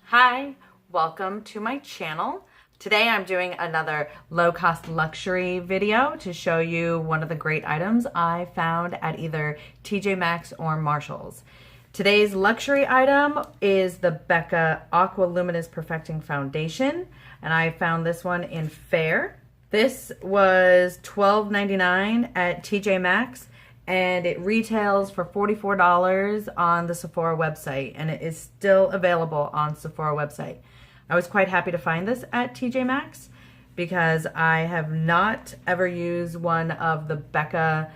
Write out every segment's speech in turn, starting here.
Hi, welcome to my channel. Today I'm doing another low-cost luxury video to show you one of the great items I found at either TJMaxx or Marshall's. Today's luxury item is the BECCA Aqua Luminous Perfecting Foundation, and I found this one in Fair. This was $12.99 at TJMaxx, and it retails for $44 on the Sephora website, and it is still available on Sephora website. I was quite happy to find this at TJMaxx because I have not ever used one of the BECCA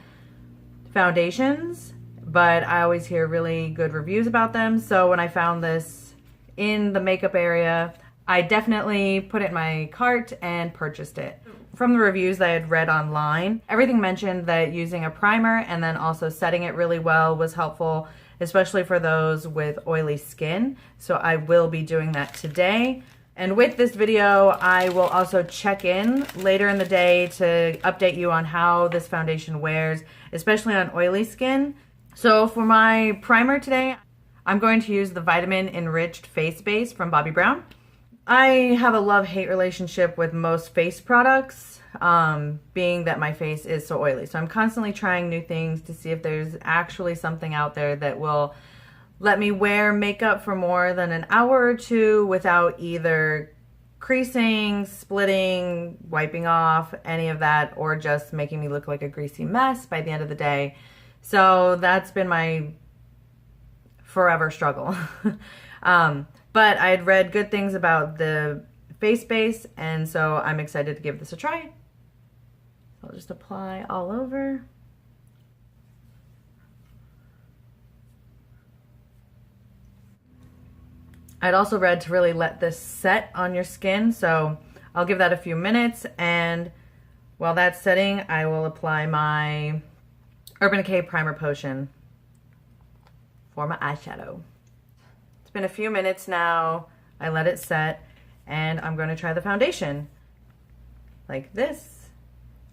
foundations, but I always hear really good reviews about them. So when I found this in the makeup area, I definitely put it in my cart and purchased it. From the reviews that I had read online, everything mentioned that using a primer and then also setting it really well was helpful, especially for those with oily skin. So I will be doing that today. And with this video, I will also check in later in the day to update you on how this foundation wears, especially on oily skin. So for my primer today, I'm going to use the Vitamin Enriched Face Base from Bobbi Brown. I have a love-hate relationship with most face products, being that my face is so oily. So I'm constantly trying new things to see if there's actually something out there that will let me wear makeup for more than an hour or two without either creasing, splitting, wiping off, any of that, or just making me look like a greasy mess by the end of the day. So that's been my forever struggle. But I had read good things about the face base, and so I'm excited to give this a try. I'll just apply all over. I'd also read to really let this set on your skin, so I'll give that a few minutes, and while that's setting, I will apply my Urban Decay Primer Potion for my eyeshadow. It's been a few minutes now. I let it set, and I'm going to try the foundation like this.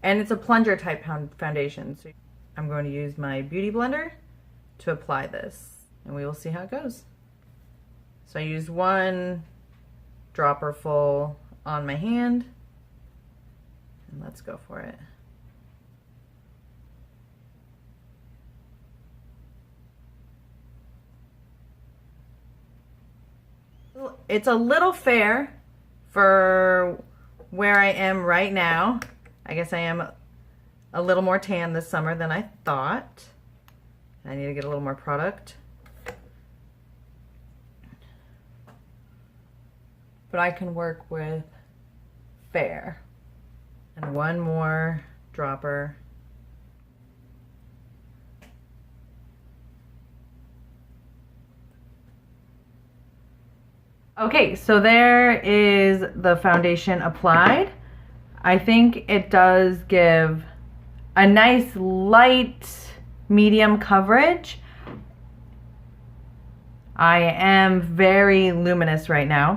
And it's a plunger type foundation. So I'm going to use my beauty blender to apply this, and we will see how it goes. So I used one dropper full on my hand, and let's go for it. It's a little fair for where I am right now. I guess I am a little more tan this summer than I thought. I need to get a little more product. But I can work with fair. And one more dropper. Okay, so there is the foundation applied. I think it does give a nice light medium coverage. I am very luminous right now,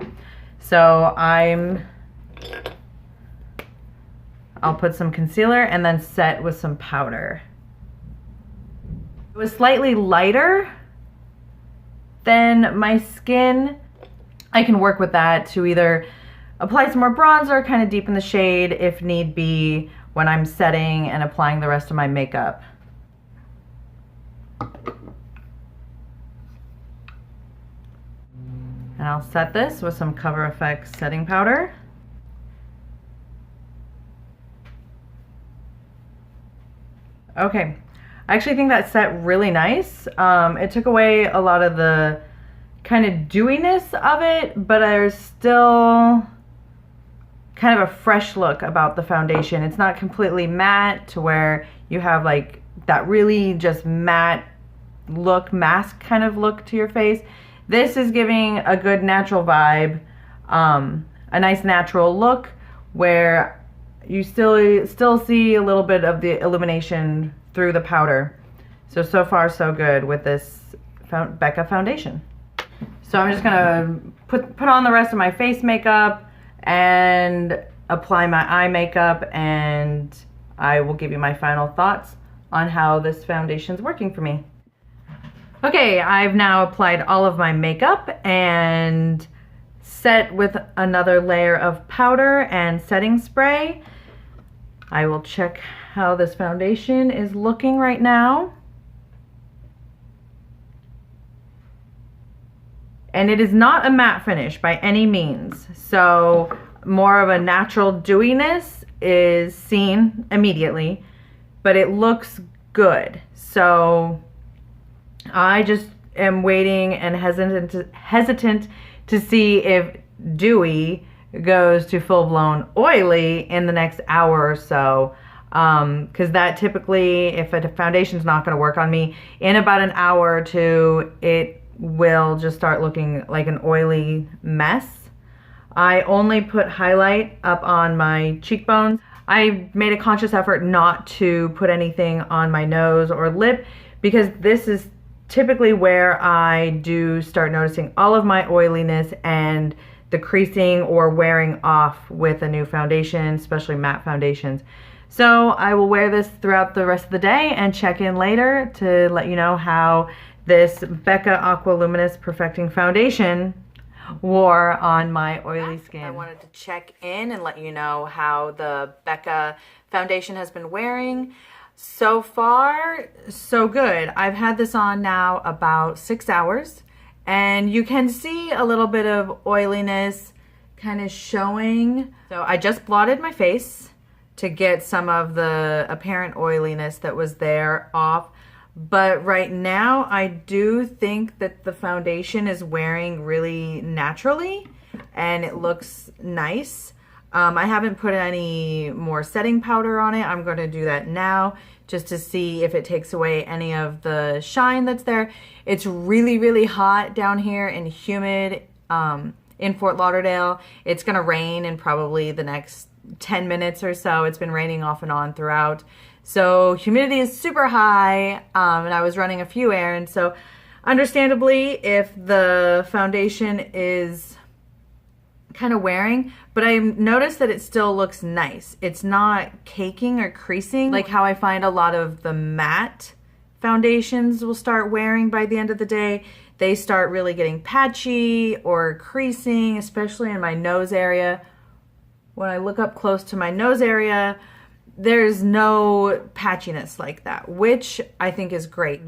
so I'll put some concealer and then set with some powder. It was slightly lighter than my skin. I can work with that to either apply some more bronzer, kind of deepen the shade if need be when I'm setting and applying the rest of my makeup. And I'll set this with some Cover FX setting powder. Okay, I actually think that set really nice. It took away a lot of the kind of dewiness of it, but there's still kind of a fresh look about the foundation. It's not completely matte to where you have like that really just matte look, mask kind of look to your face. This is giving a good natural vibe, a nice natural look where you still see a little bit of the illumination through the powder. So far so good with this BECCA foundation. So I'm just gonna put on the rest of my face makeup and apply my eye makeup, and I will give you my final thoughts on how this foundation's working for me. Okay, I've now applied all of my makeup and set with another layer of powder and setting spray. I will check how this foundation is looking right now. And it is not a matte finish by any means. So more of a natural dewiness is seen immediately, but it looks good. So I just am waiting and hesitant to see if dewy goes to full-blown oily in the next hour or so. Because that typically, if a foundation's not going to work on me, in about an hour or two, it will just start looking like an oily mess. I only put highlight up on my cheekbones. I made a conscious effort not to put anything on my nose or lip because this is typically where I do start noticing all of my oiliness and the creasing or wearing off with a new foundation, especially matte foundations. So I will wear this throughout the rest of the day and check in later to let you know how this BECCA Aqua Luminous Perfecting Foundation wore on my oily skin. I wanted to check in and let you know how the BECCA foundation has been wearing. So far, so good. I've had this on now about 6 hours, and you can see a little bit of oiliness kind of showing. So I just blotted my face to get some of the apparent oiliness that was there off. But right now, I do think that the foundation is wearing really naturally and it looks nice. I haven't put any more setting powder on it. I'm going to do that now just to see if it takes away any of the shine that's there. It's really, really hot down here and humid in Fort Lauderdale. It's going to rain in probably the next 10 minutes or so. It's been raining off and on throughout. So humidity is super high, and I was running a few errands. So understandably, if the foundation is kind of wearing, but I noticed that it still looks nice. It's not caking or creasing like how I find a lot of the matte foundations will start wearing by the end of the day. They start really getting patchy or creasing, especially in my nose area. When I look up close to my nose area, there's no patchiness like that, which I think is great.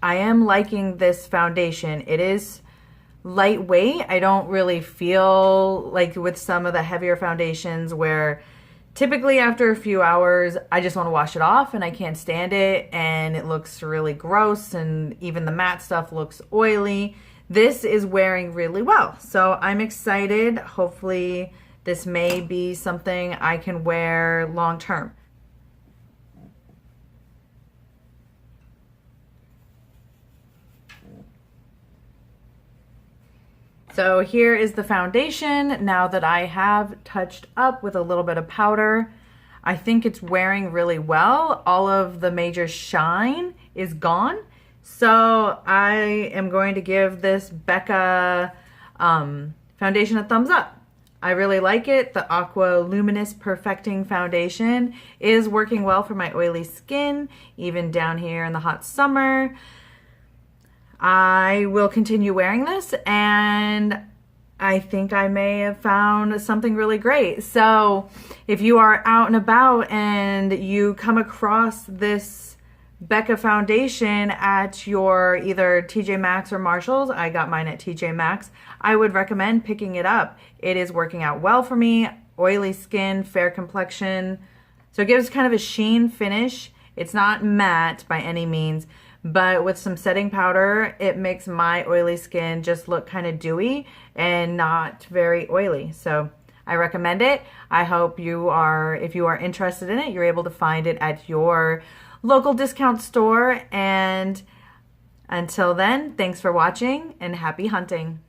I am liking this foundation. It is lightweight. I don't really feel like with some of the heavier foundations where typically after a few hours, I just want to wash it off and I can't stand it and it looks really gross and even the matte stuff looks oily. This is wearing really well. So I'm excited. Hopefully this may be something I can wear long term. So here is the foundation now that I have touched up with a little bit of powder. I think it's wearing really well. All of the major shine is gone. So I am going to give this BECCA foundation a thumbs up. I really like it. The Aqua Luminous Perfecting Foundation is working well for my oily skin, even down here in the hot summer. I will continue wearing this and I think I may have found something really great. So if you are out and about and you come across this BECCA foundation at your either TJMaxx or Marshalls, I got mine at TJMaxx, I would recommend picking it up. It is working out well for me. Oily skin, fair complexion. So it gives kind of a sheen finish. It's not matte by any means, but with some setting powder, it makes my oily skin just look kind of dewy and not very oily. So I recommend it. I hope you are, if you are interested in it, you're able to find it at your local discount store. And until then, thanks for watching and happy hunting.